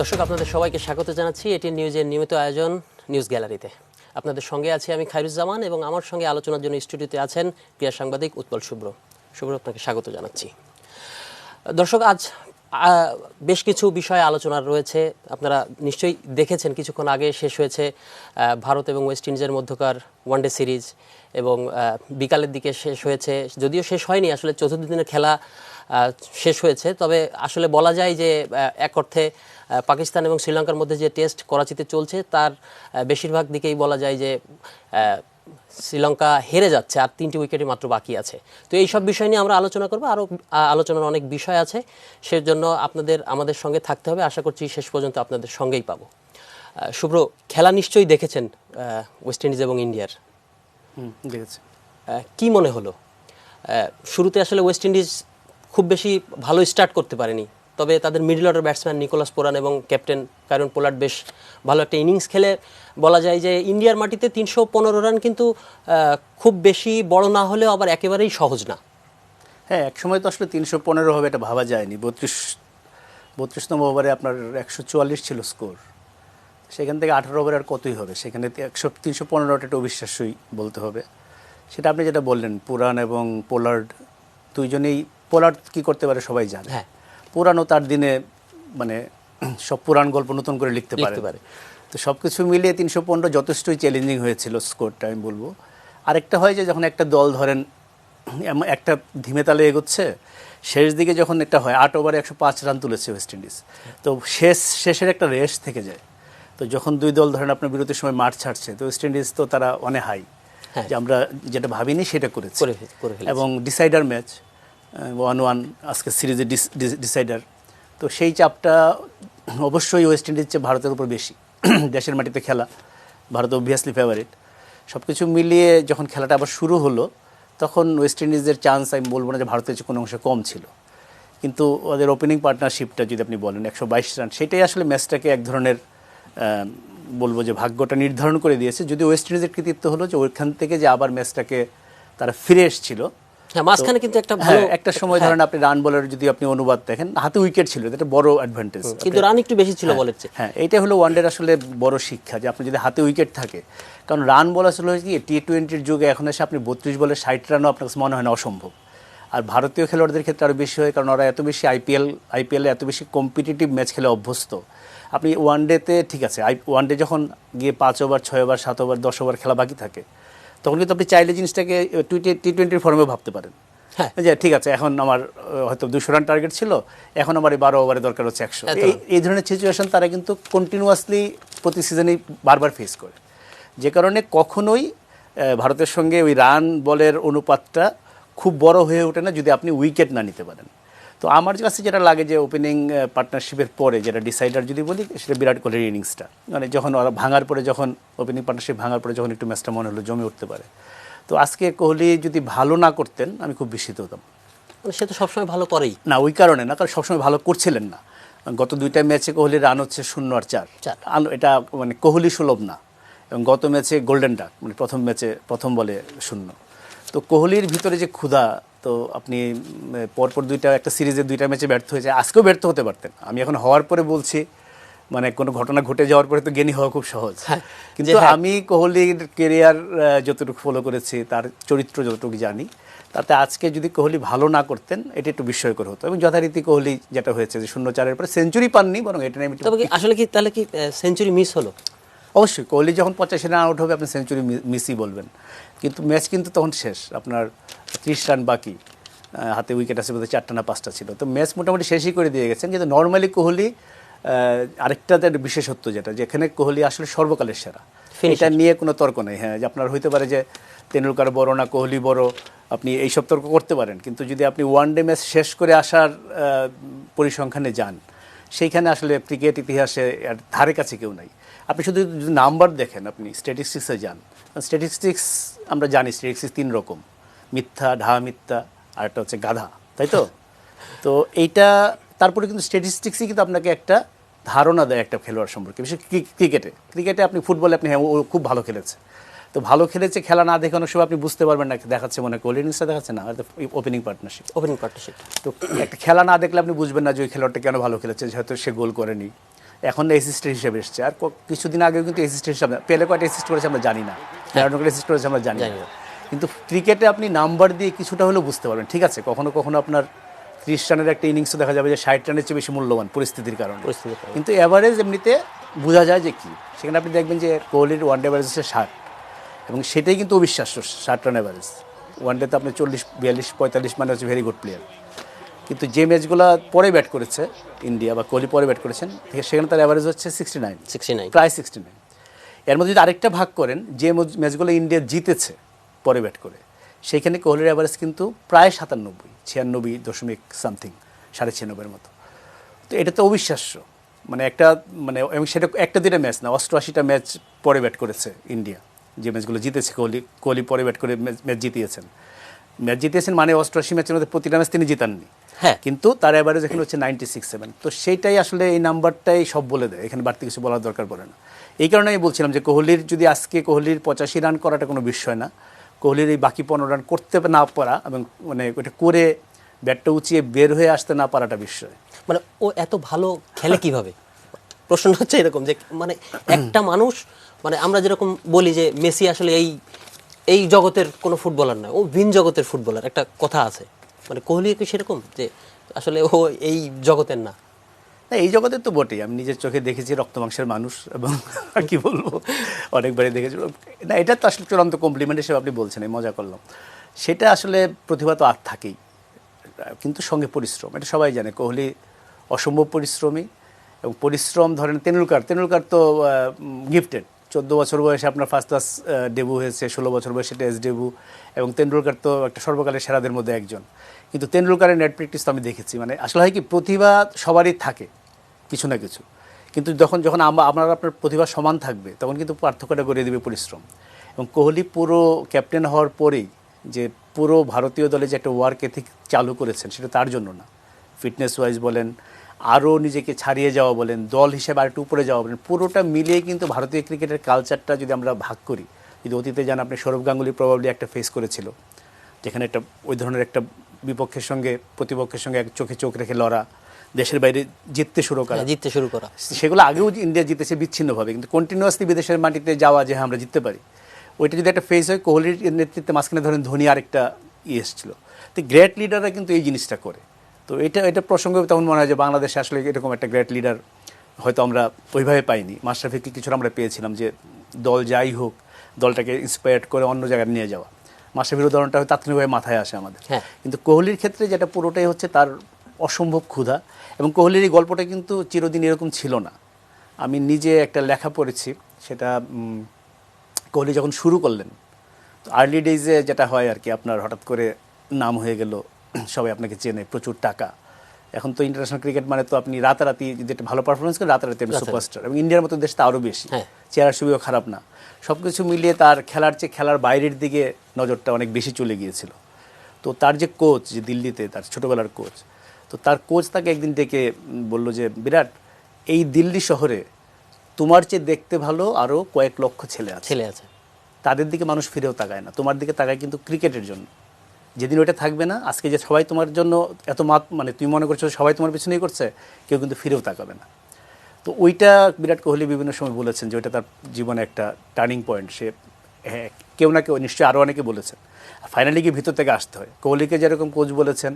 দর্শক আপনাদের সবাইকে স্বাগত জানাচ্ছি এটি নিউজের নিয়মিত আয়োজন নিউজ গ্যালারিতে। আপনাদের সঙ্গে আছি আমি খায়রুজ্জামান এবং আমার সঙ্গে আলোচনার জন্য স্টুডিওতে আছেন ক্রীড়া সাংবাদিক উৎপল শুভ্র। শুভ্র, আপনাকে স্বাগত জানাচ্ছি। দর্শক, আজ বেশ কিছু বিষয়ে আলোচনা রয়েছে। আপনারা নিশ্চয়ই দেখেছেন কিছুক্ষণ আগে শেষ হয়েছে ভারত এবং ওয়েস্ট ইন্ডিজের মধ্যকার ওয়ানডে সিরিজ এবং বিকালের দিকে শেষ হয়েছে, যদিও শেষ হয়নি, আসলে চতুর্থ দিনের খেলা শেষ হয়েছে। তবে আসলে বলা যায় যে এক অর্থে পাকিস্তান এবং শ্রীলঙ্কার মধ্যে যে টেস্ট করাচিতে চলছে তার বেশিরভাগ দিকেই বলা যায় যে শ্রীলঙ্কা হেরে যাচ্ছে, আর 3টি উইকেটই মাত্র বাকি আছে। তো এই সব বিষয় নিয়ে আমরা আলোচনা করব, আরও আলোচনার অনেক বিষয় আছে, সেজন্য আমাদের সঙ্গে থাকতে হবে। আশা করছি শেষ পর্যন্ত আপনাদের সঙ্গেই পাবো। শুভ্র, খেলা নিশ্চয়ই দেখেছেন ওয়েস্ট ইন্ডিজ এবং ইন্ডিয়ার। দেখেছি। কি মনে হলো? শুরুতে আসলে ওয়েস্ট ইন্ডিজ খুব বেশি ভালো স্টার্ট করতে পারেনি, তবে তাদের middle order batsman Nicholas Pooran এবং ক্যাপ্টেন কায়রন পোলার্ড বেশ ভালো একটা ইনিংস খেলে বলা যায় যে ইন্ডিয়ার মাটিতে 315 রান কিন্তু খুব বেশি বড় না হলেও আবার একেবারেই সহজ না। হ্যাঁ, এক সময় তো আসলে 315 হবে এটা ভাবা যায়নি। 32তম ওভারে আপনার 144 ছিল স্কোর, সেখান থেকে 18 ওভারে আর কতই হবে, সেখানে 315 একটা অবিশ্বাস্যই বলতে হবে। সেটা আপনি যেটা বললেন, পুরান এবং পোলার্ড দুইজনেই, পোলার্ড কী করতে পারে সবাই জানে। হ্যাঁ, পুরানও তার দিনে মানে সব পুরান গল্প নতুন করে লিখতে পারে। তো সব কিছু মিলিয়ে 315 যথেষ্টই চ্যালেঞ্জিং হয়েছিল স্কোরটা, আমি বলবো। আরেকটা হয় যে যখন একটা দল ধরেন একটা ধীমে তালে এগোচ্ছে, শেষ দিকে যখন একটা হয় 8 ওভারে 105 রান তুলেছে ওয়েস্ট ইন্ডিজ, তো শেষের একটা রেস থেকে যায়। তো যখন দুই দল ধরেন আপনার বিরতির সময় মাঠ ছাড়ছে, তো ওয়েস্ট ইন্ডিজ তো তারা অনেক হাই, যে আমরা যেটা ভাবিনি সেটা করেছি। এবং ডিসাইডার ম্যাচ 1-1 আজকে সিরিজের ডিসাইডার, তো সেই চাপটা অবশ্যই ওয়েস্ট ইন্ডিজ চেয়ে ভারতের উপর বেশি। দেশের মাটিতে খেলা, ভারত অবভিয়াসলি ফেভারিট। সব কিছু মিলিয়ে যখন খেলাটা আবার শুরু হলো, তখন ওয়েস্ট ইন্ডিজের চান্স আমি বলবো না যে ভারতের চেয়ে কোনো অংশে কম ছিল, কিন্তু ওদের ওপেনিং পার্টনারশিপটা যদি আপনি বলেন 122 রান, সেটাই আসলে ম্যাচটাকে এক ধরনের বলবো যে ভাগ্যটা নির্ধারণ করে দিয়েছে। যদি ওয়েস্ট ইন্ডিজের কৃতিত্ব হলো যে ওইখান থেকে যে আবার ম্যাচটাকে তারা ফিরে এসেছিল। মাঝখানে কিন্তু একটা সময় ধরেন আপনি রান বলের যদি আপনি অনুবাদ দেখেন, হাতে উইকেট ছিল, এটা বড় অ্যাডভান্টেজ, কিন্তু রান একটু বেশি ছিল বলের চেয়ে। হ্যাঁ, এইটা হলো ওয়ানডের আসলে বড় শিক্ষা, যে আপনি যদি হাতে উইকেট থাকে, কারণ রান বল আসলে কি টি-20-র যুগে এখন এসে আপনি 32 বলে 60 রানও আপনার কাছে মনে হয় না অসম্ভব। আর ভারতীয় খেলোয়াড়দের ক্ষেত্রে আরও বেশি হয়, কারণ ওরা এত বেশি আইপিএলে এত বেশি কম্পিটিটিভ ম্যাচ খেলে অভ্যস্ত। আপনি ওয়ানডেতে ঠিক আছে, ওয়ানডে যখন গিয়ে 5 ওভার 6 ওভার 7 ওভার 10 ওভার খেলা বাকি থাকে, তখন কিন্তু আপনি চাইলে জিনিসটাকে টি-20-র ফর্মেও ভাবতে পারেন। হ্যাঁ, যে ঠিক আছে, এখন আমার হয়তো 200 রান টার্গেট ছিল, এখন আমার এই 12 ওভারে দরকার হচ্ছে 100। এই ধরনের সিচুয়েশন তারা কিন্তু কন্টিনিউয়াসলি প্রতি সিজনেই বারবার ফেস করে, যে কারণে কখনোই ভারতের সঙ্গে ওই রান বলের অনুপাতটা খুব বড় হয়ে ওঠে না যদি আপনি উইকেট না নিতে পারেন। তো আমার কাছে যেটা লাগে যে ওপেনিং পার্টনারশিপের পরে যেটা ডিসাইডার যদি বলি, সেটা বিরাট কোহলির ইনিংসটা, মানে যখন ওরা ভাঙার পরে, যখন ওপেনিং পার্টনারশিপ ভাঙার পরে যখন একটু ম্যাচটা মনে হলো জমে উঠতে পারে। তো আজকে কোহলি যদি ভালো না করতেন আমি খুব বিস্মিত হতাম। সে তো সবসময় ভালো করেই না, ওই কারণে না, কারণ সবসময় ভালো করছিলেন না। গত 2টা ম্যাচে কোহলির রান হচ্ছে 0 আর 4, এটা মানে কোহলি সুলভ না। এবং গত ম্যাচে গোল্ডেন ডাক, মানে প্রথম ম্যাচে প্রথম বলে 0। তো কোহলির ভিতরে যে ক্ষুধা, তো আপনি পরপর একটা সিরিজের 2টা ম্যাচে ব্যর্থ হয়েছে, আজকেও ব্যর্থ হতে পারতেন। আমি এখন হওয়ার পরে বলছি, মানে কোনো ঘটনা ঘটে যাওয়ার পরে তো জ্ঞানী হওয়া খুব সহজ। কিন্তু আমি কোহলির কেরিয়ার যতটুকু ফলো করেছি, তার চরিত্র যতটুকু জানি, তাতে আজকে যদি কোহলি ভালো না করতেন এটা একটু বিস্ময়কর হতো। এবং যথারীতি কোহলি যেটা হয়েছে যে 0-4-এর পরে সেঞ্চুরি পাননি, বরং এটা নিয়ে আসলে কি তাহলে কি সেঞ্চুরি মিস হলো? অবশ্যই কোহলি যখন 85 রান আউট হবে আপনি সেঞ্চুরি মিসই বলবেন, কিন্তু ম্যাচ কিন্তু তখন শেষ, আপনার 30 রান বাকি, হাতে উইকেট আছে বোধহয় 4টা না 5টা ছিল, তো ম্যাচ মোটামুটি শেষই করে দিয়ে গেছেন। কিন্তু নর্মালি কোহলি আরেকটা বিশেষত্ব যেটা, যেখানে কোহলি আসলে সর্বকালের সেরা, এটা নিয়ে কোনো তর্ক নেই। হ্যাঁ, যে আপনার হইতে পারে যে তেন্ডুলকার বড় না কোহলি বড়, আপনি এইসব তর্ক করতে পারেন, কিন্তু যদি আপনি ওয়ানডে ম্যাচ শেষ করে আসার পরিসংখ্যানে যান, সেইখানে আসলে ক্রিকেট ইতিহাসে আর ধারে কাছে কেউ নাই। আপনি শুধু যদি নাম্বার দেখেন, আপনি স্ট্যাটিস্টিক্সে যান, স্ট্যাটিস্টিক্স আমরা জানি স্ট্যাটিস্টিক্স 3 রকম, মিথ্যা, মিথ্যা, আর একটা হচ্ছে গাধা, তাই তো? তো এইটা তারপরে কিন্তু স্ট্যাটিস্টিক্সই কিন্তু আপনাকে একটা ধারণা দেয় একটা খেলোয়াড় সম্পর্কে, বিশেষ ক্রিকেটে আপনি ফুটবলে আপনি হ্যাঁ ও খুব ভালো খেলেছে, তো ভালো খেলেছে, খেলা না দেখে অনেক সময় আপনি বুঝতে পারবেন না, দেখাচ্ছে মনে কোহলি ইনিংসটা দেখাচ্ছে না, ওপেনিং পার্টনারশিপ। তো একটা খেলা না দেখলে আপনি বুঝবেন না যে ওই খেলোয়াড়টা কেন ভালো খেলেছে, হয়তো সে গোল করেনি, এখন অ্যাসিস্ট্যান্ট হিসেবে এসছে। আর কিছুদিন আগেও কিন্তু অ্যাসিস্ট্যান্ট হিসাবে, পেলে কয়টা অ্যাসিস্ট করেছে আমরা জানি না, ম্যারাডোনা কয়টা অ্যাসিস্ট করেছে আমরা জানি না। কিন্তু ক্রিকেটে আপনি নাম্বার দিয়ে কিছুটা হলেও বুঝতে পারবেন। ঠিক আছে, কখনো কখনো আপনার 30 রানের একটা ইনিংসও দেখা যাবে যে 60 রানের চেয়ে বেশি মূল্যবান পরিস্থিতির কারণে, কিন্তু এভারেজ এমনিতে বোঝা যায় যে কি। সেখানে আপনি দেখবেন যে কোহলির ওয়ানডে অ্যাভারেজ হচ্ছে 60, এবং সেটাই কিন্তু অবিশ্বাস্য 60 রান অ্যাভারেজ। ওয়ানডেতে আপনি 40, 42, 45 মানে হচ্ছে ভেরি গুড প্লেয়ার। কিন্তু যে ম্যাচগুলো পরে ব্যাট করেছে ইন্ডিয়া বা কোহলি পরে ব্যাট করেছেন, সেখানে তার অ্যাভারেজ হচ্ছে 69, প্রায় 69। এর মধ্যে যদি আরেকটা ভাগ করেন, যে ম্যাচগুলো ইন্ডিয়া জিতেছে পরে ব্যাট করে, সেইখানে কোহলির অ্যাভারেজ কিন্তু প্রায় 97, 96 সামথিং, 96.5 মতো। তো এটা তো অবিশ্বাস্য, মানে একটা মানে, এবং সেটা একটা দুটা ম্যাচ না, 88টা ম্যাচ পরে ব্যাট করেছে ইন্ডিয়া, যে ম্যাচগুলো জিতেছে কোহলি পরে ব্যাট করে ম্যাচ জিতিয়েছেন মানে 88 ম্যাচের মধ্যে প্রতিটা ম্যাচ তিনি জিতাননি, হ্যাঁ, কিন্তু তার অ্যাভারেজ এখানে হচ্ছে 96-7। তো সেইটাই আসলে এই নাম্বারটাই সব বলে দেয়, এখানে বাড়তি কিছু বলার দরকার পড়ে না। এই কারণে আমি বলছিলাম যে কোহলির যদি আজকে কোহলির 85 রান করাটা কোনো বিষয় না, কোহলির এই বাকি 15 রান করতে না পারা এবং মানে ওটা করে ব্যাটটা উঁচিয়ে বের হয়ে আসতে না পারাটা বিষয়। মানে ও এত ভালো খেলে কিভাবে? প্রশ্নটা হচ্ছে এরকম যে মানে একটা মানুষ, মানে আমরা যেরকম বলি যে মেসি আসলে এই জগতের কোনো ফুটবলার নয়, ও ভিন জগতের ফুটবলার, একটা কথা আছে। মানে কোহলি কি সেরকম যে আসলে ও এই জগতের না? না, এই জগতের তো বটেই, আমি নিজের চোখে দেখেছি, রক্ত মাংসের মানুষ, এবং কি বলবো, অনেকবারই দেখেছি। না, এটা তো আসলে চূড়ান্ত কমপ্লিমেন্ট হিসেবে আপনি বলছেন, এই মজা করলাম। সেটা আসলে প্রতিভা তো আর থাকেই, কিন্তু সঙ্গে পরিশ্রম, এটা সবাই জানে। কোহলি অসম্ভব পরিশ্রমী, এবং পরিশ্রম ধরেন তেন্ডুলকার তো গিফটেড। 14 বছর বয়সে আপনার ফার্স্ট ক্লাস ডেবু হয়েছে, 16 বছর বয়সে টেস্ট ডেবু, এবং তেন্ডুলকার তো একটা সর্বকালের সেরাদের মধ্যে একজন। কিন্তু তেন্ডুলকারের নেট প্র্যাকটিস তো আমি দেখেছি, মানে আসলে হয় কি, প্রতিভা সবারই থাকে কিছু না কিছু, কিন্তু যখন আপনার প্রতিভা সমান থাকবে, তখন কিন্তু পার্থক্যটা করে দেবে পরিশ্রম। এবং কোহলি পুরো ক্যাপ্টেন হওয়ার পরেই যে পুরো ভারতীয় দলে যে একটা ওয়ার্ক এথিক চালু করেছেন, সেটা তার জন্য না, ফিটনেস ওয়াইজ বলেন, আরও নিজেকে ছাড়িয়ে যাওয়া বলেন, দল হিসেবে আরেকটু উপরে যাওয়া বলেন, পুরোটা মিলিয়ে কিন্তু ভারতীয় ক্রিকেটের কালচারটা যদি আমরা ভাগ করি, যদি অতীতে যান, আপনি সৌরভ গাঙ্গুলি প্রবাবলি একটা ফেস করেছিল, যেখানে একটা ওই ধরনের একটা বিপক্ষের সঙ্গে প্রতিপক্ষের সঙ্গে এক চোখে চোখ রেখে লড়া, দেশের বাইরে জিততে শুরু করা, সেগুলো আগেও ইন্ডিয়া জিতেছে বিচ্ছিন্নভাবে, কিন্তু কন্টিনিউয়াসলি বিদেশের মাটিতে যাওয়া যে আমরা জিততে পারি, ওইটা যদি একটা ফেস হয়। কোহলির নেতৃত্বে মাঝখানে ধরেন ধোনি আরেকটা এসেছিল। তো গ্রেট লিডাররা কিন্তু এই জিনিসটা করে। তো এটা প্রসঙ্গে তখন মনে হয় যে বাংলাদেশে আসলে এরকম একটা গ্রেট লিডার হয়তো আমরা ওইভাবে পাইনি। মাশরাফিকে কিছুটা আমরা পেয়েছিলাম, যে দল যাই হোক, দলটাকে ইন্সপায়ার্ড করে অন্য জায়গায় নিয়ে যাওয়া। মাশরাফির উদাহরণটা হয়তো তাৎক্ষণিকভাবে মাথায় আসে আমাদের, কিন্তু কোহলির ক্ষেত্রে যেটা পুরোটাই হচ্ছে তার অসম্ভব ক্ষুধা। এবং কোহলির এই গল্পটা কিন্তু চিরদিন এরকম ছিল না। আমি নিজে একটা লেখা পড়েছি, সেটা কোহলি যখন শুরু করলেন, তো আর্লি ডেজে যেটা হয় আর কি, আপনার হঠাৎ করে নাম হয়ে গেল, সবাই আপনাকে চেনে, প্রচুর টাকা। এখন তো ইন্টারন্যাশনাল ক্রিকেট মানে তো আপনি রাতারাতি যদি একটা ভালো পারফরমেন্স করেন, রাতারাতি আপনি সুপারস্টার, এবং ইন্ডিয়ার মতো দেশটা আরও বেশি, চেহারা ছবিও খারাপ না, সব কিছু মিলিয়ে তার খেলার চেয়ে খেলার বাইরের দিকে নজরটা অনেক বেশি চলে গিয়েছিল। তো তার যে কোচ, যে দিল্লিতে তার ছোটোবেলার কোচ, তো তার কোচ তাকে একদিন ডেকে বলল যে, বিরাট, এই দিল্লি শহরে তোমার চেয়ে দেখতে ভালো আরও কয়েক লক্ষ ছেলে আছে, তাদের দিকে মানুষ ফিরেও তাকায় না, তোমার দিকে তাকায় কিন্তু ক্রিকেটের জন্য। যেদিন ওইটা থাকবে না, আজকে যে সবাই তোমার জন্য এত মানে তুমি মনে করছো সবাই তোমার পিছনেই করছে, কেউ কিন্তু ফিরেও তাকাবে না। তো ওইটা বিরাট কোহলি বিভিন্ন সময় বলেছেন যে ওইটা তার জীবনে একটা টার্নিং পয়েন্ট। সে কেউ না কেউ, নিশ্চয়ই আরও অনেকে বলেছেন, ফাইনালি গিয়ে ভিতর থেকে আসতে হয়। কোহলিকে যেরকম কোচ বলেছেন,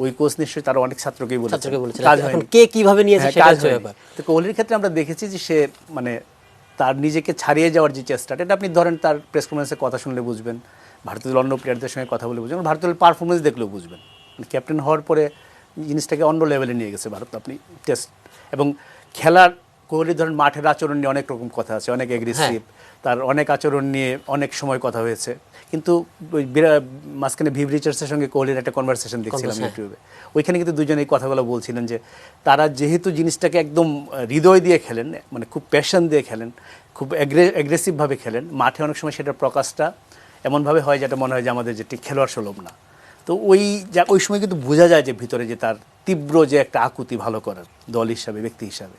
ওই কোচ নিশ্চয়ই তারও অনেক ছাত্রকেই বলেছেন, কাজ হয় কে কীভাবে নিয়েছে কাজ হয়। তো কোহলির ক্ষেত্রে আমরা দেখেছি যে সে মানে তার নিজেকে ছাড়িয়ে যাওয়ার যে চেষ্টাটা, এটা আপনি ধরেন তার প্রেস কনফারেন্সে কথা শুনলে বুঝবেন, ভারতীয় অন্য প্লেয়ারদের সঙ্গে কথা বলে বুঝবেন, ভারতীয় পারফরমেন্স দেখলেও বুঝবেন। ক্যাপ্টেন হওয়ার পরে জিনিসটাকে অন্য লেভেলে নিয়ে গেছে ভারত। আপনি টেস্ট এবং খেলার, কোহলি ধরেন মাঠের আচরণ নিয়ে অনেক রকম কথা আছে, অনেক অ্যাগ্রেসিভ, তার অনেক আচরণ নিয়ে অনেক সময় কথা হয়েছে। কিন্তু ওই মাঝখানে ভিভ রিচার্ডসের সঙ্গে কোহলির একটা কনভারসেশন দেখছিলাম ইউটিউবে, ওইখানে কিন্তু দুজনে এই কথাগুলো বলছিলেন যে তারা যেহেতু জিনিসটাকে একদম হৃদয় দিয়ে খেলেন, মানে খুব প্যাশন দিয়ে খেলেন, খুব অ্যাগ্রেসিভভাবে খেলেন, মাঠে অনেক সময় সেটার প্রকাশটা এমনভাবে হয় যেটা মনে হয় যে আমাদের যেটি খেলোয়াড় সুলভ না। তো ওই সময় কিন্তু বোঝা যায় যে ভিতরে যে তার তীব্র যে একটা আকুতি ভালো করার, দল হিসাবে, ব্যক্তি হিসাবে,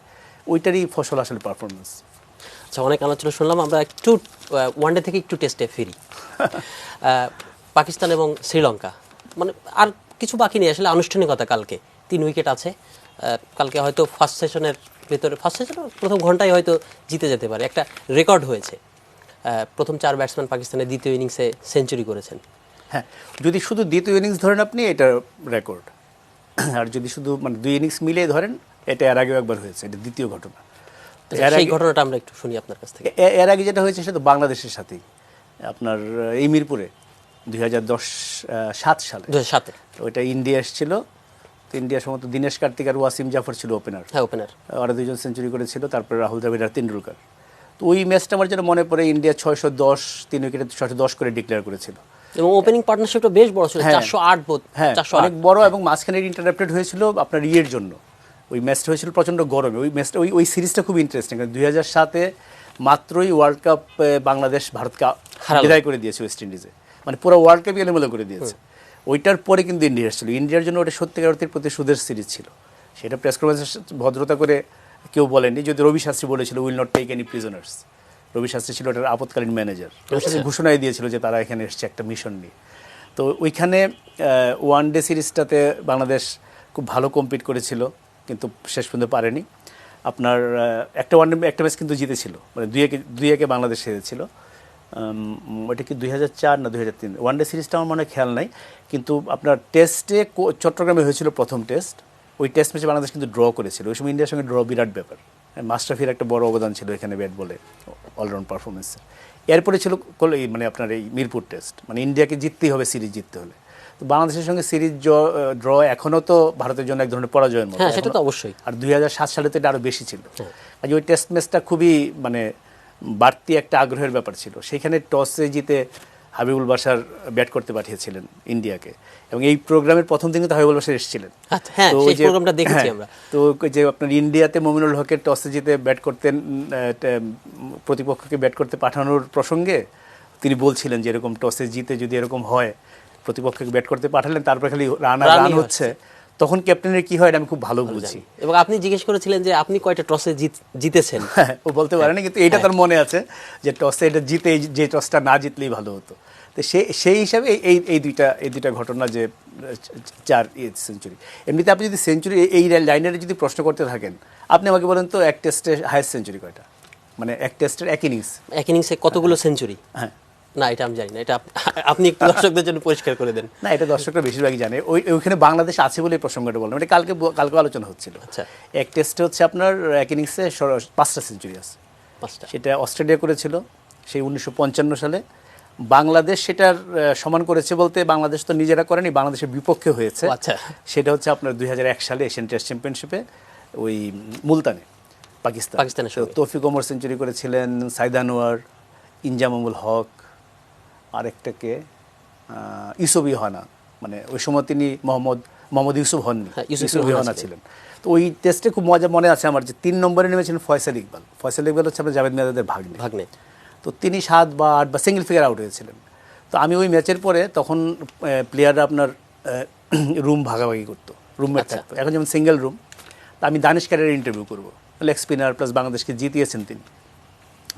ওইটারই ফসল আসলে পারফরমেন্স। আচ্ছা, অনেক আলোচনা শুনলাম, আমরা একটু ওয়ানডে থেকে একটু টেস্টে ফিরি। পাকিস্তান এবং শ্রীলঙ্কা, মানে আর কিছু বাকি নেই আসলে, আনুষ্ঠানিকতা কালকে 3 উইকেট আছে। কালকে হয়তো ফার্স্ট সেশনের ভেতরে ফার্স্ট টেস্টে প্রথম ঘন্টায় হয়তো জিতে যেতে পারে, একটা রেকর্ড হয়েছে। প্রথম 4 ব্যাটসম্যান পাকিস্তানের দ্বিতীয় ইনিংসে সেঞ্চুরি করেছেন। হ্যাঁ, যদি শুধু দ্বিতীয় ইনিংস ধরেন আপনি, এটা রেকর্ড। আর যদি শুধু মানে 2 ইনিংস মিলিয়ে ধরেন, এটা এর আগেও একবার হয়েছে, এটা দ্বিতীয় ঘটনা। সেই ঘটনাটা আমরা একটু শুনি আপনার কাছ থেকে। এর আগে যেটা হয়েছে সেটা বাংলাদেশের সাথেই, আপনার এই মিরপুরে 2007 সালে। 2007-এ ওইটা ইন্ডিয়া এসেছিল, তো ইন্ডিয়া সম্ভবত দীনেশ কার্তিক আর ওয়াসিম জাফর ছিল ওপেনার। হ্যাঁ, ওপেনার। ওরা 2জন সেঞ্চুরি করেছিল, তারপরে রাহুল দ্রাবিড় আর তেন্ডুলকার। তো ওই ম্যাচটা আমার যেন মনে পড়ে, ইন্ডিয়া 610 3 উইকেটে 610 করে ডিক্লেয়ার করেছিল। এবং ওপেনিং পার্টনারশিপটা বেশ বড় ছিল, 408 বোধ। হ্যাঁ, অনেক বড়, এবং মাঝখানে ইন্টারাপ্টেড হয়েছিল আপনার ইয়ের জন্য। ওই ম্যাচটা হয়েছিল প্রচণ্ড গরমে। ওই ম্যাচটা ওই সিরিজটা খুব ইন্টারেস্টিং। 2007-এ মাত্রই ওয়ার্ল্ড কাপ বাংলাদেশ ভারতকে বিদায় করে দিয়েছে ওয়েস্ট ইন্ডিজে, মানে পুরো ওয়ার্ল্ড কাপই এলোমেলো করে দিয়েছে। ওইটার পরে কিন্তু ইন্ডিয়া এসেছিল। ইন্ডিয়ার জন্য ওটা সত্যিকার অর্থে প্রতিশোধের সিরিজ ছিল। সেটা প্রেস কনফারেন্সে ভদ্রতা করে কেউ বলেনি, যদি রবি শাস্ত্রী বলেছিল will not take any prisoners. Ravi Shastri ছিল ওটার আপৎকালীন ম্যানেজার, ঘোষণাই দিয়েছিল যে তারা এখানে এসছে একটা মিশন নিয়ে। তো ওইখানে ওয়ান ডে সিরিজটাতে বাংলাদেশ খুব ভালো কম্পিট করেছিল, কিন্তু শেষ পর্যন্ত পারেনি। আপনার একটা একটা ম্যাচ কিন্তু জিতেছিল, মানে 2-1 বাংলাদেশ হেরেছিল। ওইটা কি 2004 না 2003? ওয়ান ডে সিরিজটা আমার মনে খেয়াল নাই, কিন্তু আপনার টেস্টে চট্টগ্রামে হয়েছিল প্রথম টেস্ট। ওই টেস্ট ম্যাচে বাংলাদেশ কিন্তু ড্র করেছিল। ওই সময় ইন্ডিয়ার সঙ্গে ড্র বিরাট ব্যাপার। মাশরাফির একটা বড় অবদান ছিল এখানে ব্যাট বলে, অলরাউন্ড পারফরমেন্সে। এরপরে ছিল মানে আপনার এই মিরপুর টেস্ট, মানে ইন্ডিয়াকে জিততেই হবে সিরিজ জিততে হলে। তো বাংলাদেশের সঙ্গে সিরিজ ড্র এখনও তো ভারতের জন্য এক ধরনের পরাজয়ের মতো। হ্যাঁ, সেটা তো অবশ্যই। আর 2007 সালে তো এটা আরও বেশি ছিল। আর ওই টেস্ট ম্যাচটা খুবই মানে বাড়তি একটা আগ্রহের ব্যাপার ছিল। সেখানে টসে জিতে হাবিবুল বাশার ব্যাট করতে পাঠিয়েছিলেন ইন্ডিয়াকে, এবং এই প্রোগ্রামের প্রথম দিনে তো হাবিবুল বাশার এসেছিলেন। হ্যাঁ, সেই প্রোগ্রামটা দেখেছি আমরা। তো যে আপনার ইন্ডিয়াতে মমিনুল হকের টসে জিতে ব্যাট করতেন, প্রতিপক্ষকে ব্যাট করতে পাঠানোর প্রসঙ্গে তিনি বলছিলেন যে এরকম টসে জিতে যদি এরকম হয়, প্রতিপক্ষকে ব্যাট করতে পাঠালেন, তারপরে খালি রান হচ্ছে, তখন ক্যাপ্টেনের কি হয় আমি খুব ভালো বুঝি। এবং আপনি জিজ্ঞেস করেছিলেন যে আপনি কয়টা টসে জিতেছেন। ও বলতে পারেনি, কিন্তু এটা তার মনে আছে যে টসে এটা জিতে, যে টসটা না জিতলেই ভালো হতো। তো সেই হিসাবে এই দুইটা ঘটনা, যে 4 সেঞ্চুরি। এমনিতে আপনি যদি সেঞ্চুরি এই লাইনের যদি প্রশ্ন করতে থাকেন, আপনি আমাকে বলেন তো এক টেস্টে হাইয়েস্ট সেঞ্চুরি কয়টা, মানে এক টেস্টের এক ইনিংসে কতগুলো সেঞ্চুরি? হ্যাঁ, না, এটা আমি জানি না, এটা আপনি একটু দর্শকদের জন্য পরিষ্কার করে দেন। না, এটা দর্শকরা বেশিরভাগই জানে। ওইখানে বাংলাদেশ আছে বলে এই প্রসঙ্গটা বললাম। এটা কালকে আলোচনা হচ্ছিল। আচ্ছা, এক টেস্টে হচ্ছে আপনার এক ইনিংসে 5টা সেঞ্চুরি আছে। 5টা। সেটা অস্ট্রেলিয়া করেছিল সেই 1955 সালে। বাংলাদেশ সেটার সমান করেছে বলতে, বাংলাদেশ তো নিজেরা করেনি, বাংলাদেশের বিপক্ষে হয়েছে। আচ্ছা, সেটা হচ্ছে আপনার 2001 সালে এশিয়ান টেস্ট চ্যাম্পিয়নশিপে ওই মুলতানে পাকিস্তানের সঙ্গে। তৌফিক ওমর সেঞ্চুরি করেছিলেন, সাইদ আনোয়ার, ইনজামামুল হক, আরেকটাকে ইউসুফ ইউহানা, মানে ওই সময় তিনি মোহাম্মদ ইউসুফ হননি, ইউসুফ ইউহানা ছিলেন। তো ওই টেস্টে খুব মজা মনে আছে আমার, যে 3 নম্বরে নেমেছিলেন ফয়সাল ইকবাল। ফয়সাল ইকবাল হচ্ছে আপনার জাভেদ মিয়াঁদাদের ভাগ্নে। তো তিনি 7 বা 8 বা সিঙ্গেল ফিগার আউট হয়েছিলেন। তো আমি ওই ম্যাচের পরে, তখন প্লেয়াররা আপনার রুম ভাগাভাগি করতো, রুমমেট থাকতো। এখন যেমন সিঙ্গেল রুম, তা আমি দানিশ ক্যারের ইন্টারভিউ করবো, লেগ স্পিনার প্লাস বাংলাদেশকে জিতিয়েছেন তিনি।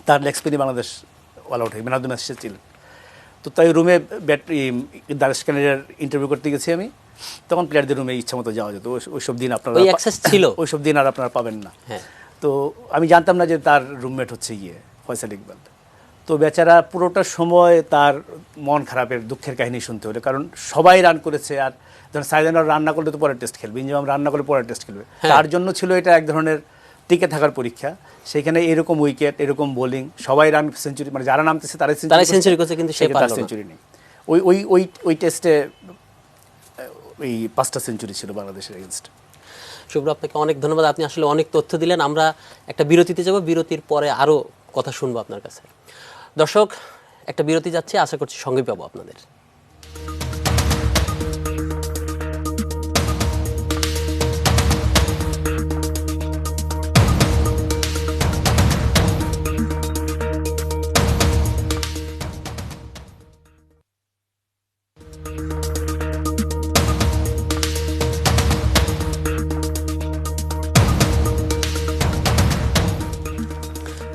তার লেগ স্পিনে বাংলাদেশ অল আউট হয়ে ম্যান অফ দ্য ম্যাচ ছিলেন। তো তাই রুমে দানিশ ক্যারের ইন্টারভিউ করতে গেছি আমি। তখন প্লেয়ারদের রুমে ইচ্ছা মতো যাওয়া যেত। ওইসব দিন আপনারা ছিল, ওইসব দিন আর আপনারা পাবেন না। তো আমি জানতাম না যে তার রুমমেট হচ্ছে ফয়সাল ইকবাল। তো বেচারা পুরোটা সময় তার মন খারাপের, দুঃখের কাহিনী শুনতে হলো, কারণ সবাই রান করেছে। আর যখন সাইদানার রান্না করলে তো পরের টেস্ট খেলবে, ইনজামাম রান্না করলে পরের টেস্ট খেলবে। তার জন্য ছিল এটা এক ধরনের টিকে থাকার পরীক্ষা। সেখানে এরকম উইকেট, এরকম বোলিং, সবাই রান সেঞ্চুরি, মানে যারা নামতেছে তারাই সেঞ্চুরি করছে, কিন্তু সে তার সেঞ্চুরি নেই। ওই টেস্টে ওই 5টা সেঞ্চুরি ছিল বাংলাদেশের এগেইনস্টে। শুভ্র, আপনাকে অনেক ধন্যবাদ। আপনি আসলে অনেক তথ্য দিলেন। আমরা একটা বিরতিতে যাব, বিরতির পরে আরও কথা শুনবো আপনার কাছে। দর্শক, একটা বিরতি যাচ্ছে, আশা করছি সঙ্গে পাবো আপনাদের।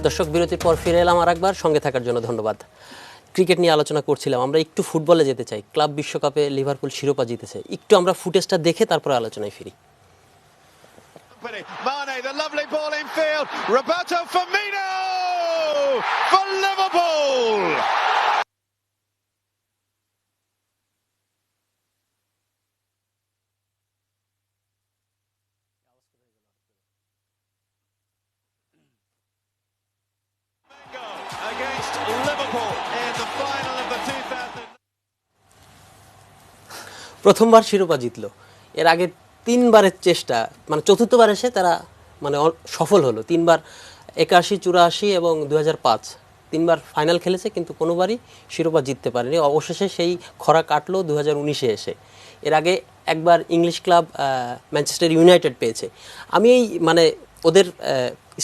দর্শক, বিরতির পর ফিরে এলাম আর একবার। সঙ্গে থাকার জন্য ধন্যবাদ। ক্রিকেট নিয়ে আলোচনা করছিলাম, আমরা একটু ফুটবলে যেতে চাই। ক্লাব বিশ্বকাপে লিভারপুল শিরোপা জিতেছে, একটু আমরা ফুটেজটা দেখে তারপরে আলোচনায় ফিরি। the lovely ball in field. Roberto Firmino for Liverpool. Against Liverpool in the final of the 2000. প্রথমবার শিরোপা জিতলো, এর আগে তিনবারের চেষ্টা, মানে চতুর্থবার এসে তারা মানে সফল হলো। তিনবার 81, 84 এবং 2005 তিনবার ফাইনাল খেলেছে, কিন্তু কোনোবারই শিরোপা জিততে পারেনি। অবশেষে সেই খরা কাটলো 2019-এ এসে। এর আগে একবার ইংলিশ ক্লাব ম্যানচেস্টার ইউনাইটেড পেয়েছে। আমি এই মানে ওদের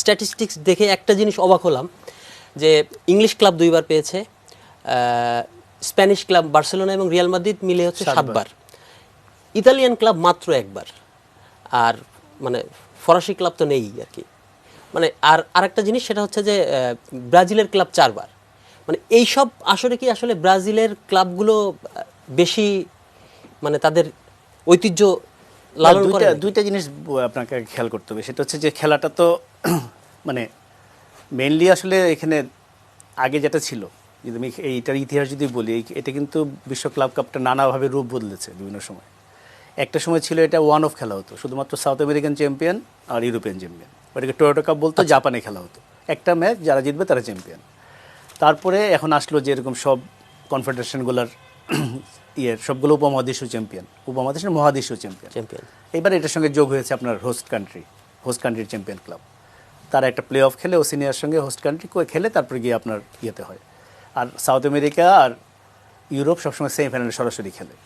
স্ট্যাটিস্টিক্স দেখে একটা জিনিস অবাক হলাম, যে ইংলিশ ক্লাব 2বার পেয়েছে, স্প্যানিশ ক্লাব বার্সেলোনা এবং রিয়াল মাদ্রিদ মিলে হচ্ছে 7বার, ইতালিয়ান ক্লাব মাত্র 1বার, আর মানে ফরাসি ক্লাব তো নেই আর কি। মানে আরেকটা জিনিস সেটা হচ্ছে যে ব্রাজিলের ক্লাব 4বার। মানে এইসব আসলে কি আসলে ব্রাজিলের ক্লাবগুলো বেশি মানে তাদের ঐতিহ্য লালন করে? দুইটা জিনিস আপনাকে খেয়াল করতে হবে। সেটা হচ্ছে যে খেলাটা তো মানে মেইনলি আসলে এখানে আগে যেটা ছিল, যদি আমি এইটার ইতিহাস যদি বলি, এটা কিন্তু বিশ্ব ক্লাব কাপটা নানাভাবে রূপ বদলেছে বিভিন্ন সময়। একটা সময় ছিল এটা ওয়ান অফ খেলা হতো, শুধুমাত্র সাউথ আমেরিকান চ্যাম্পিয়ন আর ইউরোপিয়ান চ্যাম্পিয়ন, ওটাকে টয়োটা কাপ বলতো। জাপানে খেলা হতো, একটা ম্যাচ যারা জিতবে তারা চ্যাম্পিয়ন। তারপরে এখন আসলো যে এরকম সব কনফেডারেশনগুলোর সবগুলো উপমহাদেশীয় চ্যাম্পিয়ন, উপমহাদেশের মহাদেশীয় চ্যাম্পিয়ন। এবার এটার সঙ্গে যোগ হয়েছে আপনার হোস্ট কান্ট্রির চ্যাম্পিয়ন ক্লাব। তারা একটা প্লে অফ খেলে ওসিনিয়ার সঙ্গে, হোস্ট কান্ট্রি খেলে তারপরে গিয়ে আপনার ইয়েতে হয়। আর সাউথ আমেরিকা আর ইউরোপ সবসময় সেমিফাইনালে সরাসরি খেলে।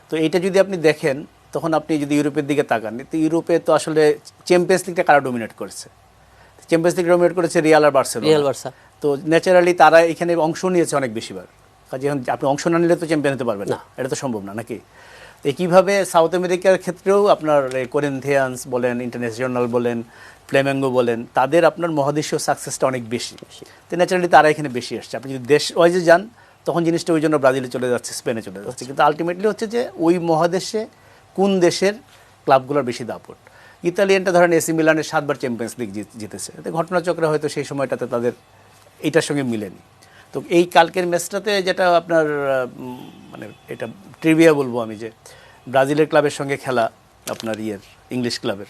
তো এইটা যদি আপনি দেখেন, তখন আপনি যদি ইউরোপের দিকে তাকান, তো ইউরোপে তো আসলে চ্যাম্পিয়ন্স লিগটা কারা ডোমিনেট করেছে? চ্যাম্পিয়ন্স লিগ ডোমিনেট করেছে রিয়াল আর বার্সেলোনা। তো ন্যাচারালি তারা এখানে অংশ নিয়েছে অনেক বেশিবার। কাজে আপনি অংশ না নিলে তো চ্যাম্পিয়ন হতে পারবেন না, এটা তো সম্ভব না, নাকি? একইভাবে সাউথ আমেরিকার ক্ষেত্রেও আপনার করিন্থিয়ান্স বলেন, ইন্টারন্যাশনাল বলেন, ফ্লেমেঙ্গো বলেন, তাদের আপনার মহাদেশীয় সাকসেসটা অনেক বেশি। তো ন্যাচারালি তারা এখানে বেশি আসছে। আপনি যদি দেশ ওয়াইজে যান, তখন জিনিসটা ওই জন্য ব্রাজিলে চলে যাচ্ছে, স্পেনে চলে যাচ্ছে। কিন্তু আলটিমেটলি হচ্ছে যে ওই মহাদেশে কোন দেশের ক্লাবগুলোর বেশি দাপট। ইতালিয়ানটা ধরেন এসি মিলানের 7বার চ্যাম্পিয়ন্স লিগ জিতেছে। ঘটনাচক্রে হয়তো সেই সময়টাতে তাদের এইটার সঙ্গে মিলেনি। তো এই কালকের ম্যাচটাতে যেটা আপনার মানে এটা ট্রিভিয়া বলবো আমি, যে ব্রাজিলের ক্লাবের সঙ্গে খেলা আপনার ইংলিশ ক্লাবের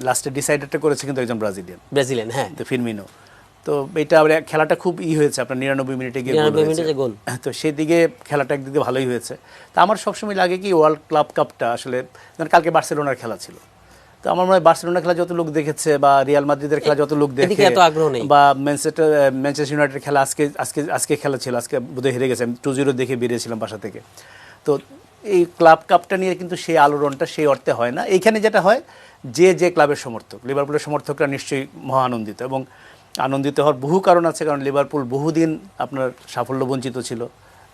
লাস্টে ডিসাইডারটা করেছে কিন্তু একজন ব্রাজিলিয়ান, হ্যাঁ, তো ফিরমিনো। তো এটা খেলাটা খুব হয়েছে আপনার 99 মিনিটে গিয়ে গোল। তো সেদিকে খেলাটা একদিকে ভালোই হয়েছে। তা আমার সবসময় লাগে কি ওয়ার্ল্ড ক্লাব কাপটা আসলে, কালকে বার্সেলোনার খেলা ছিল, তো আমার মনে হয় বার্সেলোনা খেলা যত লোক দেখেছে বা রিয়াল মাদ্রিদের খেলা যত লোক দেখে, বা ম্যানচেস্টার ইউনাইটেড খেলা আজকে খেলা ছিল, আজকে বোধহয় হেরে গেছে, আমি 2-0 দেখে বেরিয়েছিলাম বাসা থেকে। তো এই ক্লাব কাপটা নিয়ে কিন্তু সেই আলোড়নটা সেই অর্থে হয় না। এইখানে যেটা হয়, যে ক্লাবের সমর্থক, লিভারপুলের সমর্থকরা নিশ্চয়ই মহা আনন্দিত, এবং আনন্দিত হওয়ার বহু কারণ আছে। কারণ লিভারপুল বহুদিন আপনার সাফল্য বঞ্চিত ছিল,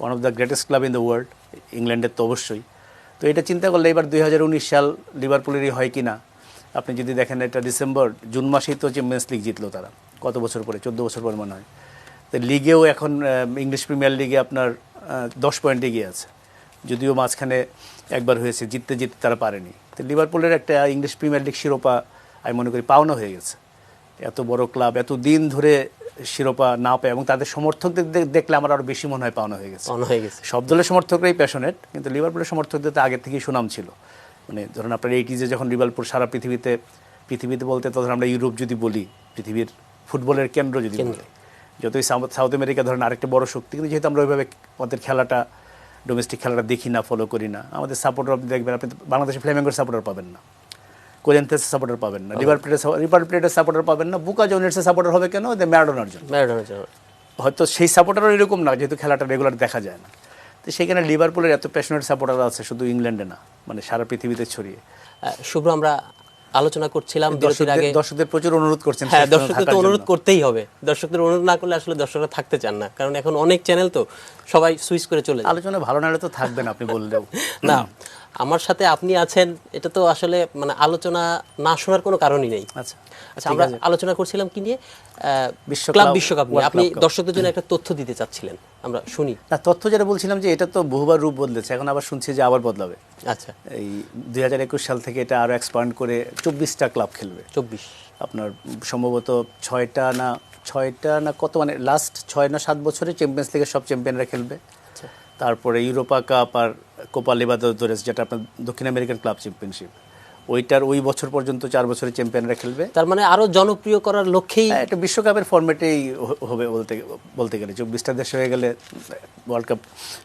one of the greatest club in the world, ইংল্যান্ডের তো অবশ্যই। তো এটা চিন্তা করলে এবার 2019 সাল লিভারপুলেরই হয় কি না। আপনি যদি দেখেন, এটা জুন মাসেই তো চ্যাম্পিয়ন্স লিগ জিতলো তারা, কত বছর পরে, 14 বছর পর মনে হয়। তো লিগেও এখন ইংলিশ প্রিমিয়ার লিগে আপনার 10 পয়েন্ট এগিয়ে আছে, যদিও মাঝখানে একবার হয়েছে, জিততে তারা পারেনি। তো লিভারপুলের একটা ইংলিশ প্রিমিয়ার লিগ শিরোপা আমি মনে করি পাওনা হয়ে গেছে। এত বড় ক্লাব এত দিন ধরে শিরোপা না পায়, এবং তাদের সমর্থকদের দেখলে আমার আরও বেশি মনে হয় পাওনা হয়ে গেছে। সব দলের সমর্থকরাই প্যাশনেট, কিন্তু লিভারপুলের সমর্থকদের তো আগে থেকেই সুনাম ছিল। মানে ধরুন আপনার 80s যখন লিভারপুল সারা পৃথিবীতে বলতে, তখন আমরা ইউরোপ যদি বলি, পৃথিবীর ফুটবলের কেন্দ্র যদি বলি, যতই সাউথ আমেরিকা ধরেন আরেকটা বড় শক্তি, কিন্তু যেহেতু আমরা ওইভাবে আমাদের খেলাটা, ডোমেস্টিক খেলাটা দেখি না, ফলো করি না, আমাদের সাপোর্টার আপনি দেখবেন, আপনি বাংলাদেশে ফ্লেমেঙ্গোর সাপোর্টার পাবেন না, কোরিন্থিয়ান্সের সাপোর্টার পাবেন না, রিভার প্লেটের সাপোর্টার পাবেন না, বুকা জুনিয়র্সের সাপোর্টার হবে কেন? ম্যারাডোনার জন্য। হয়তো সেই সাপোর্টারও এরকম না, যেহেতু খেলাটা রেগুলার দেখা যায় না। তো সেখানে লিভারপুলের এত প্যাশনেট সাপোর্টার আছে শুধু ইংল্যান্ডে না, মানে সারা পৃথিবীতে ছড়িয়ে। শুভ্র, আমরা আলোচনা করছিলাম দর্শকদের প্রচুর অনুরোধ করছেন। হ্যাঁ, দর্শকদের তো অনুরোধ করতেই হবে। দর্শকদের অনুরোধ না করলে আসলে দর্শকরা থাকতে চান না, কারণ এখন অনেক চ্যানেল তো সবাই সুইচ করে চলে যায়। আলোচনা ভালো না হলে তো থাকবেন আপনি বললেও না। আমার সাথে আপনি আছেন, এটা তো আসলে মানে আলোচনা না শোনার কোনো কারণই নেই। আচ্ছা আচ্ছা, আমরা আলোচনা করছিলাম কি নিয়ে? ক্লাব বিশ্বকাপ নিয়ে। আপনি দর্শকদের জন্য একটা তথ্য দিতে চাচ্ছিলেন, আমরা শুনি। না, তথ্য যেটা বলছিলাম যে এটা তো বহুবার রূপ বদলেছে, এখন আবার শুনছি যে আবার বদলাবে। আচ্ছা, এই 2021 সাল থেকে এটা আরও এক্সপান্ড করে 24টা ক্লাব খেলবে। 24 আপনার সম্ভবত 6টা না কত, মানে লাস্ট 6 না 7 বছরে চ্যাম্পিয়ন্স লিগের সব চ্যাম্পিয়নরা খেলবে। তারপরে ইউরোপা কাপ আর কোপা লিবারতাদোরেস, যেটা আপনার দক্ষিণ আমেরিকান ক্লাব চ্যাম্পিয়নশিপ, ওইটার ওই বছর পর্যন্ত 4 বছরের চ্যাম্পিয়নরা খেলবে। তার মানে আরো জনপ্রিয় করার লক্ষ্যেই একটা বিশ্বকাপের ফরম্যাটেই হবে বলতে গেলে। 24টা দেশ হয়ে গেলে ওয়ার্ল্ড কাপ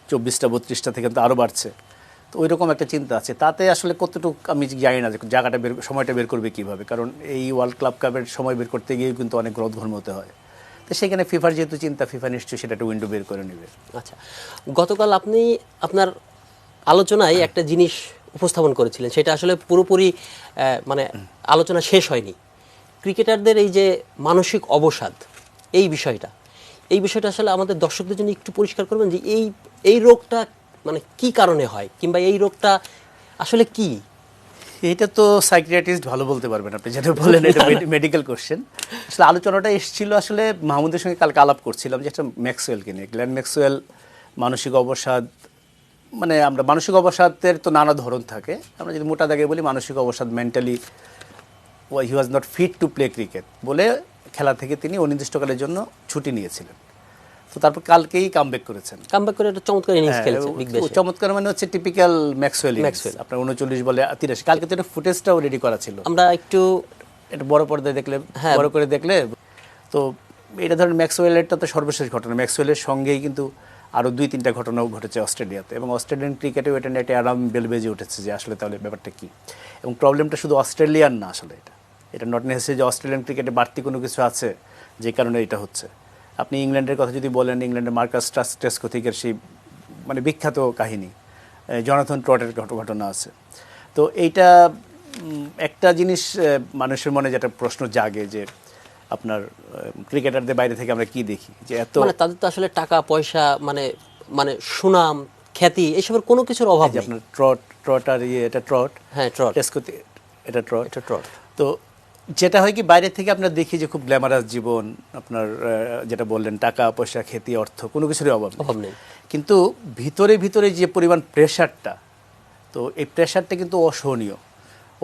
24টা 32টা থেকে তো আরও বাড়ছে। তো ওই রকম একটা চিন্তা আছে। তাতে আসলে কতটুকু আমি জানি না যে জায়গাটা সময়টা বের করবে কীভাবে, কারণ এই ওয়ার্ল্ড ক্লাব কাপের সময় বের করতে গিয়েও কিন্তু অনেক রোধঘর্ম হতে হয়। তো সেখানে ফিফার যেহেতু চিন্তা, ফিফা নিশ্চয়ই সেটা একটা উইন্ডো বের করে নেবে। আচ্ছা, গতকাল আপনি আপনার আলোচনায় একটা জিনিস উপস্থাপন করেছিলেন, সেটা আসলে পুরোপুরি মানে আলোচনা শেষ হয়নি। ক্রিকেটারদের এই যে মানসিক অবসাদ, এই বিষয়টা আসলে আমাদের দর্শকদের জন্য একটু পরিষ্কার করবেন যে এই রোগটা মানে কি কারণে হয়, কিংবা এই রোগটা আসলে কি? এটা তো সাইকিয়াট্রিস্ট ভালো বলতে পারবেন, আপনি যেটা বললেন এটা মেডিকেল কোশ্চেন। আসলে আলোচনাটা এসেছিল, আসলে মাহমুদের সঙ্গে কালকে আলাপ করছিলাম যে একটা ম্যাক্সওয়েলকে নিয়ে। গ্ল্যান ম্যাক্সওয়েল মানসিক অবসাদ, মানে আমরা মানসিক অবসাদের তো নানা ধরন থাকে। আমরা যদি মোটা দাগে বলি, মানসিক অবসাদ mentally he was not fit to play cricket বলে খেলা থেকে তিনি অনির্দিষ্টকালের জন্য ছুটি নিয়েছিলেন। তো তারপর কালকেই কামব্যাক করেছেন। কামব্যাক করে একটা চমৎকার ইনিংস খেলেছে বিগ ব্যাশে। চমৎকার মানে হচ্ছে টিপিক্যাল ম্যাক্সওয়েল। আপনার 39 বলে 83। কালকে তো এটা ফুটেজটাও রেডি করা ছিল, আমরা একটু এটা বড় পর্দায় দেখলে, বড় করে দেখলে। তো এটা ধরেন ম্যাক্সওয়েলেরটা তো সর্বশেষ ঘটনা। ম্যাক্সওয়েলের সঙ্গেই কিন্তু আরও 2-3টা ঘটনাও ঘটেছে অস্ট্রেলিয়াতে, এবং অস্ট্রেলিয়ান ক্রিকেটেও এটা নিয়ে একটা অ্যালার্ম বেল বেজে উঠেছে যে আসলে তাহলে ব্যাপারটা কী। এবং প্রবলেমটা শুধু অস্ট্রেলিয়ান না, আসলে এটা নট নেসেসারি যে অস্ট্রেলিয়ান ক্রিকেটে বাড়তি কোনো কিছু আছে যে কারণে এটা হচ্ছে। আপনি ইংল্যান্ডের কথা যদি বলেন, ইংল্যান্ডের মার্কাস টেস্কোথিকের সেই মানে বিখ্যাত কাহিনী, জনাথন ট্রটের ঘটনা আছে। তো এইটা একটা জিনিস মানুষের মনে যেটা প্রশ্ন জাগে যে আপনার ক্রিকেটারদের বাইরে থেকে আমরা কি দেখি যে এত, মানে তাদের তো আসলে টাকা পয়সা মানে সুনাম খ্যাতি এসবের কোনো কিছুর অভাব নেই। আপনার ট্রট আর এটা ট্রট, হ্যাঁ ট্রট, এটা ট্রট। তো যেটা হয় কি, বাইরে থেকে আপনার দেখি যে খুব গ্ল্যামারাস জীবন, আপনার যেটা বললেন টাকা পয়সা খ্যাতি অর্থ কোনো কিছুরই অভাব নেই। কিন্তু ভিতরে যে পরিমাণ প্রেশারটা, তো এই প্রেশারটা কিন্তু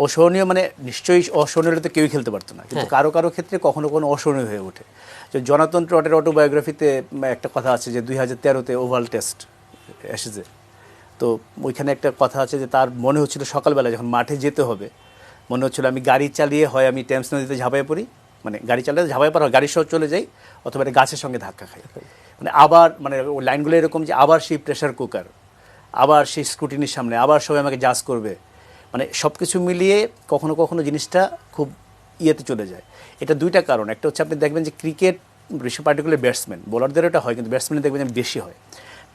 অসহনীয় মানে নিশ্চয়ই অসহনীয় হলে তো কেউই খেলতে পারতো না, কিন্তু কারো ক্ষেত্রে কখনো অসহনীয় হয়ে ওঠে। যে জনাথন ট্রটের অটোবায়োগ্রাফিতে একটা কথা আছে যে 2013-তে ওভাল টেস্ট এসেছে। তো ওইখানে একটা কথা আছে যে তার মনে হচ্ছিল সকালবেলা যখন মাঠে যেতে হবে, মনে হচ্ছিল আমি গাড়ি চালিয়ে হয় আমি টেমস নদীতে ঝাঁপায়ে পড়ি, মানে গাড়ি চালাতে ঝাঁপায়ে পড়া, গাড়ির সহ চলে যাই, অথবা একটা গাছের সঙ্গে ধাক্কা খাই। মানে আবার মানে লাইনগুলো এরকম যে আবার সেই প্রেশার কুকার, আবার সেই স্ক্রুটিনির সামনে আবার সবাই আমাকে জাজ করবে, মানে সব কিছু মিলিয়ে কখনো জিনিসটা খুব ইয়েতে চলে যায়। এটা দুইটা কারণ। একটা হচ্ছে আপনি দেখবেন যে ক্রিকেট বেশি পার্টিকুলার ব্যাটসম্যান, বোলারদের এটা হয়, কিন্তু ব্যাটসম্যানদের দেখবেন যে বেশি হয়।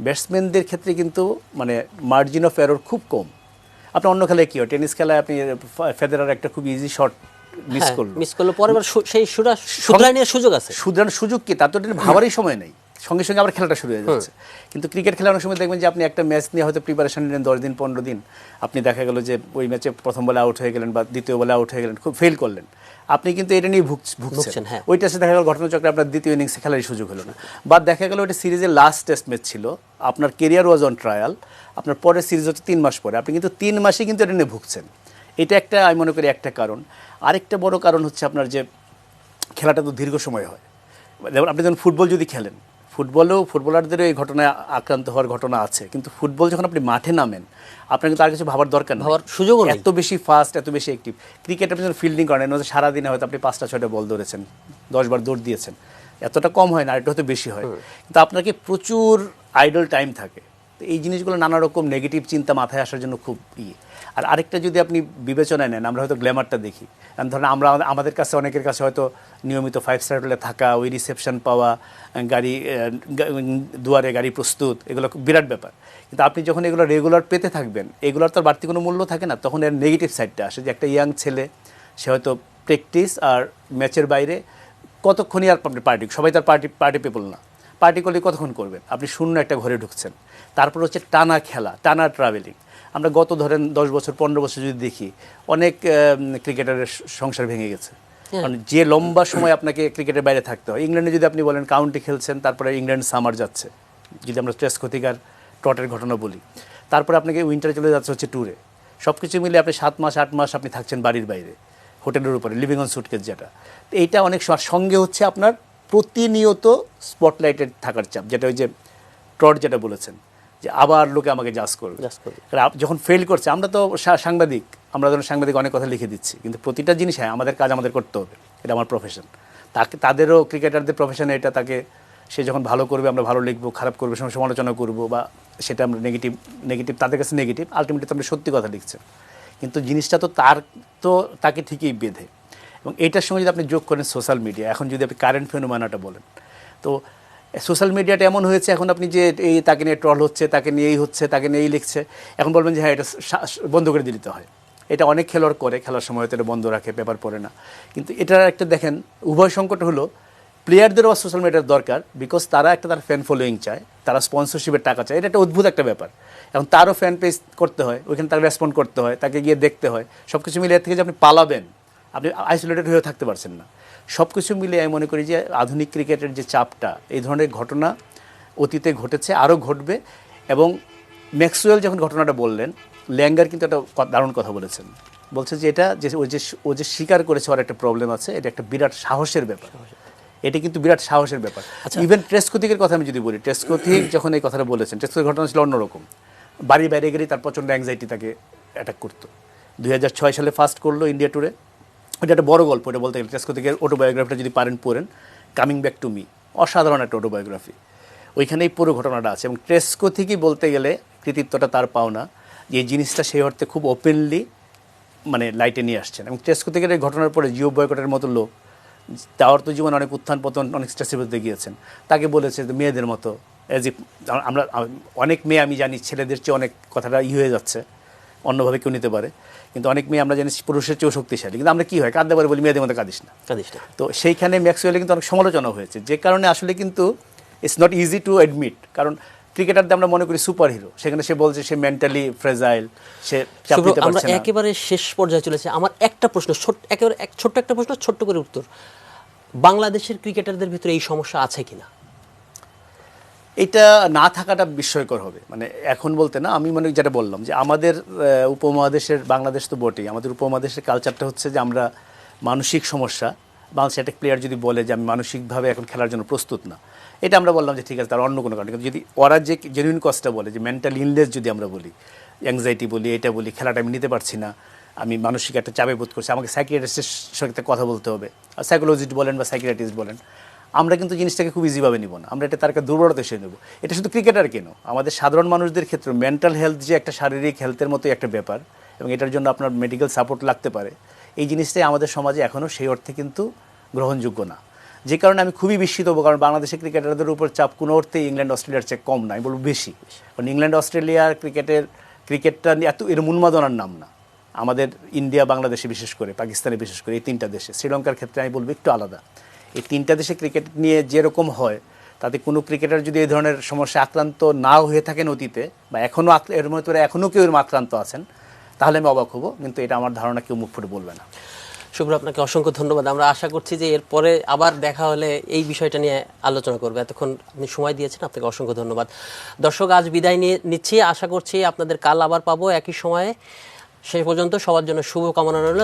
ব্যাটসম্যানদের ক্ষেত্রে কিন্তু মানে মার্জিন অফ এরর খুব কম। আপনি অন্য খেলায় কী হয়, টেনিস খেলায় আপনি ফেদেরার একটা খুব ইজি শট মিস করলো, পরে সেই শুধরানোর সুযোগ কি, তার তো ভাবারই সময় নেই, সঙ্গে সঙ্গে আবার খেলাটা শুরু হয়ে যাচ্ছে। কিন্তু ক্রিকেট খেলা অনেক সময় দেখবেন যে আপনি একটা ম্যাচ নিয়ে হয়তো প্রিপারেশন নিলেন 10 দিন 15 দিন, আপনি দেখা গেল যে ওই ম্যাচে প্রথম বলে আউট হয়ে গেলেন বা দ্বিতীয় বলে আউট হয়ে গেলেন, খুব ফেল করলেন, আপনি কিন্তু এটা নিয়ে ভুগছেন। ওই টেস্টে দেখা গেল ঘটনাচক্রে আপনার দ্বিতীয় ইনিংসে খেলার সুযোগ হলো না, বা দেখা গেল ওইটা সিরিজের লাস্ট টেস্ট ম্যাচ ছিল, আপনার কেরিয়ার ওয়াজ অন ট্রায়াল, আপনার পরের সিরিজ হচ্ছে 3 মাস পরে, আপনি কিন্তু 3 মাসে কিন্তু এটা নিয়ে ভুগছেন। এটা একটা আমি মনে করি একটা কারণ। আরেকটা বড় কারণ হচ্ছে আপনার যে খেলাটা তো দীর্ঘ সময় হয়। যেমন আপনি যখন ফুটবল যদি খেলেন, ফুটবলারদেরও এই ঘটনায় আক্রান্ত হওয়ার ঘটনা আছে, কিন্তু ফুটবল যখন আপনি মাঠে নামেন আপনার কিন্তু আর কিছু ভাবার দরকার নেই, ভাবার সুযোগও নেই, এত বেশি ফাস্ট, এত বেশি অ্যাক্টিভ। ক্রিকেট আপনি যখন ফিল্ডিং করেন, সারাদিনে হয়তো আপনি 5টা-6টা বল ধরেছেন, 10 বার দৌড় দিয়েছেন, এতটা কম হয় না, এটা হয়তো বেশি হয়, কিন্তু আপনাকে প্রচুর আইডল টাইম থাকে। তো এই জিনিসগুলো নানা রকম নেগেটিভ চিন্তা মাথায় আসার জন্য খুব আর আরেকটা যদি আপনি বিবেচনায় নেন, আমরা হয়তো গ্ল্যামারটা দেখি, কারণ ধরেন আমাদের কাছে অনেকের কাছে হয়তো নিয়মিত 5-স্টার হোটেলে থাকা, ওই রিসেপশন পাওয়া, গাড়ি দুয়ারে গাড়ি প্রস্তুত, এগুলো বিরাট ব্যাপার। কিন্তু আপনি যখন এগুলো রেগুলার পেতে থাকবেন, এগুলোর তো বাড়তি কোনো মূল্য থাকে না, তখন এর নেগেটিভ সাইডটা আসে যে একটা ইয়াং ছেলে, সে হয়তো প্র্যাকটিস আর ম্যাচের বাইরে কতক্ষণই আর আপনি পার্টি, সবাই তার পার্টি পিপল না, পার্টি করলে কতক্ষণ করবেন, আপনি শূন্য একটা ঘরে ঢুকছেন, তারপর হচ্ছে টানা খেলা, টানা ট্রাভেলিং, আমরা গত ধরেন 10 বছর 15 বছর যদি দেখি অনেক ক্রিকেটারের সংসার ভেঙে গেছে, কারণ যে লম্বা সময় আপনাকে ক্রিকেটের বাইরে থাকতে হয়। ইংল্যান্ডে যদি আপনি বলেন কাউন্টি খেলছেন, তারপরে ইংল্যান্ড সামার যাচ্ছে, যদি আমরা টেস্ট ক্ষতিকার টটের ঘটনা বলি, তারপরে আপনাকে উইন্টারে চলে যাচ্ছে হচ্ছে ট্যুরে, সব কিছু মিলে আপনি 7 মাস 8 মাস আপনি থাকছেন বাড়ির বাইরে হোটেলের উপরে, লিভিং অন সুটকেস যেটা। তো এইটা অনেক সঙ্গে হচ্ছে আপনার প্রতিনিয়ত স্পটলাইটেড থাকার চাপ, যেটা ওই যে ট্রট যেটা বলেছেন যে আবার লোকে আমাকে জাজ করবে। যখন ফেল করছে, আমরা তো সাংবাদিক, আমরা ধরুন সাংবাদিক অনেক কথা লিখে দিচ্ছি, কিন্তু প্রতিটা জিনিস হ্যাঁ আমাদের কাজ আমাদের করতে হবে, এটা আমার প্রফেশন। তাদেরও ক্রিকেটারদের প্রফেশনে এটা, তাকে সে যখন ভালো করবে আমরা ভালো লিখবো, খারাপ করবে সমালোচনা করবো, বা সেটা আমরা নেগেটিভ তাদের কাছে নেগেটিভ, আলটিমেটলি তো আপনি সত্যি কথা লিখছেন, কিন্তু জিনিসটা তো তাকে ঠিকই বেঁধে। এবং এইটার সঙ্গে যদি আপনি যোগ করেন সোশ্যাল মিডিয়া, এখন যদি আপনি কারেন্ট ফেনোমেনাটা বলেন, তো সোশ্যাল মিডিয়াটা এমন হয়েছে এখন আপনি যে এই তাকে নিয়ে ট্রল হচ্ছে, তাকে নিয়ে এই হচ্ছে, তাকে নিয়ে এই লিখছে, এখন বলবেন যে হ্যাঁ এটা বন্ধ করে দিতে হয়। এটা অনেক খেলোয়াড় করে, খেলার সময় হয়তো এটা বন্ধ রাখে, পেপার পড়ে না, কিন্তু এটার একটা দেখেন উভয় সংকট হলো প্লেয়ারদেরও সোশ্যাল মিডিয়ার দরকার, বিকজ তারা একটা তার ফ্যান ফলোয়িং চায়, তারা স্পন্সরশিপের টাকা চায়, এটা একটা অদ্ভুত একটা ব্যাপার। এখন তারও ফ্যান পেজ করতে হয়, ওইখানে তাকে রেসপন্ড করতে হয়, তাকে গিয়ে দেখতে হয়, সব কিছু মিলিয়ে থেকে যে আপনি পালাবেন, আপনি আইসোলেটেড হয়ে থাকতে পারছেন না। সব কিছু মিলিয়ে আমি মনে করি যে আধুনিক ক্রিকেটের যে চাপটা, এই ধরনের ঘটনা অতীতে ঘটেছে, আরও ঘটবে। এবং ম্যাক্সওয়েল যখন ঘটনাটা বললেন, ল্যাঙ্গার কিন্তু একটা দারুণ কথা বলেছেন, বলছে যে এটা যে ও যে স্বীকার করেছে ওর একটা প্রবলেম আছে, এটা একটা বিরাট সাহসের ব্যাপার, এটা কিন্তু বিরাট সাহসের ব্যাপার। ইভেন টেস্টকোথিকের কথা আমি যদি বলি, টেস্টকোথিক যখন এই কথাটা বলেছেন, টেস্টকোথিক ঘটনা ছিল অন্যরকম, বাড়ির বাইরে গেলেই তার প্রচণ্ড অ্যাংজাইটি তাকে অ্যাটাক করতো। 2006 সালে ফার্স্ট করলো ইন্ডিয়া ট্যুরে, এটা একটা বড় গল্প, এটা বলতে গেলে টেস্টকোথিকের অটোবায়োগ্রাফিটা যদি পড়েন, কামিং ব্যাক টু মি, অসাধারণ একটা অটোবায়োগ্রাফি, ওইখানেই পুরো ঘটনাটা আছে। এবং টেস্টকোথিকই বলতে গেলে কৃতিত্বটা তার পাওনা, যে এই জিনিসটা সেই অর্থে খুব ওপেনলি মানে লাইটে নিয়ে আসছেন। এবং টেস্টকোথিকের এই ঘটনার পরে জিও বয়কটের মতো লোক, তার তো জীবনে অনেক উত্থান পতন, অনেক স্ট্রেসের মধ্যে গিয়েছেন, তাকে বলেছে যে মেয়েদের মতো, অ্যাজ ইফ আমরা অনেক মেয়ে আমি জানি ছেলেদের চেয়ে অনেক কথাটা হয়ে যাচ্ছে, অন্যভাবে কেউ নিতে পারে, কিন্তু অনেক মেয়ে আমরা জানি পুরুষের চেয়েও শক্তিশালী, কিন্তু আমরা কী হয় কাঁদতে পারে বলি মেয়েদের মতো কাঁদিস না। তো সেইখানে ম্যাক্সওয়েলে কিন্তু অনেক সমালোচনা হয়েছে, যে কারণে আসলে কিন্তু it's not easy to admit, কারণ ক্রিকেটারদের আমরা মনে করি সুপার হিরো, সেখানে সে বলছে সে মেন্টালি ফ্রেজাইল, সে চাপ নিতে পারছে না। আমরা একেবারে শেষ পর্যায়ে চলেছে, আমার একটা প্রশ্ন, একেবারে ছোট্ট একটা প্রশ্ন, ছোট্ট করে উত্তর, বাংলাদেশের ক্রিকেটারদের ভিতরে এই সমস্যা আছে কিনা? এটা না থাকাটা বিস্ময়কর হবে, মানে এখন বলতে না, আমি মনে যেটা বললাম যে আমাদের উপমহাদেশের, বাংলাদেশ তো বটেই, আমাদের উপমহাদেশের কালচারটা হচ্ছে যে আমরা মানসিক সমস্যা, বাংলাদেশের একটা প্লেয়ার যদি বলে যে আমি মানসিকভাবে এখন খেলার জন্য প্রস্তুত না, এটা আমরা বললাম যে ঠিক আছে, তার অন্য কোনো কারণ। কিন্তু যদি ওরা যে জেনুইন কজটা বলে, যে মেন্টাল ইলনেস যদি আমরা বলি, অ্যাংজাইটি বলি, এটা বলি, খেলাটা আমি নিতে পারছি না, আমি মানসিক একটা চাপে বোধ করছি, আমাকে সাইকিয়াট্রিস্টের সাথে কথা বলতে হবে, আর সাইকোলজিস্ট বলেন বা সাইকিয়াট্রিস্ট বলেন, আমরা কিন্তু জিনিসটাকে খুব ইজিভাবে নিব না, আমরা এটা তার একটা দুর্বলতা হিসেবে নেব। এটা শুধু ক্রিকেটার কেন, আমাদের সাধারণ মানুষদের ক্ষেত্রে মেন্টাল হেলথ যে একটা শারীরিক হেলথের মতোই একটা ব্যাপার, এবং এটার জন্য আপনার মেডিকেল সাপোর্ট লাগতে পারে, এই জিনিসটাই আমাদের সমাজে এখনও সেই অর্থে কিন্তু গ্রহণযোগ্য না। যে কারণে আমি খুবই বিস্মিত হবো, কারণ বাংলাদেশের ক্রিকেটারদের উপর চাপ কোনো অর্থে ইংল্যান্ড অস্ট্রেলিয়ার চেয়ে কম না, আমি বলবো বেশি। কারণ ইংল্যান্ড অস্ট্রেলিয়ার ক্রিকেটটা এত এর উন্মাদনার নাম না। আমাদের ইন্ডিয়া, বাংলাদেশে বিশেষ করে, পাকিস্তানে বিশেষ করে, এই তিনটা দেশে, শ্রীলঙ্কার ক্ষেত্রে আমি বলবো একটু আলাদা। এই তিনটা দেশে ক্রিকেট নিয়ে যেরকম হয়, তাতে কোনো ক্রিকেটার যদি এই ধরনের সমস্যা আক্রান্ত নাও হয়ে থাকেন অতীতে, বা এখনও এর মধ্যে এখনও কেউ আক্রান্ত আছেন, তাহলে আমি অবাক হব, কিন্তু এটা আমার ধারণা কেউ মুখ ফুটে বলবে না। শুভ্র, আপনাকে অসংখ্য ধন্যবাদ। আমরা আশা করছি যে এরপরে আবার দেখা হলে এই বিষয়টা নিয়ে আলোচনা করবে। এতক্ষণ আপনি সময় দিয়েছেন, আপনাকে অসংখ্য ধন্যবাদ। দর্শক, আজ বিদায় নিচ্ছি, আশা করছি আপনাদের কাল আবার পাবো একই সময়ে। সেই পর্যন্ত সবার জন্য শুভ কামনা রইল।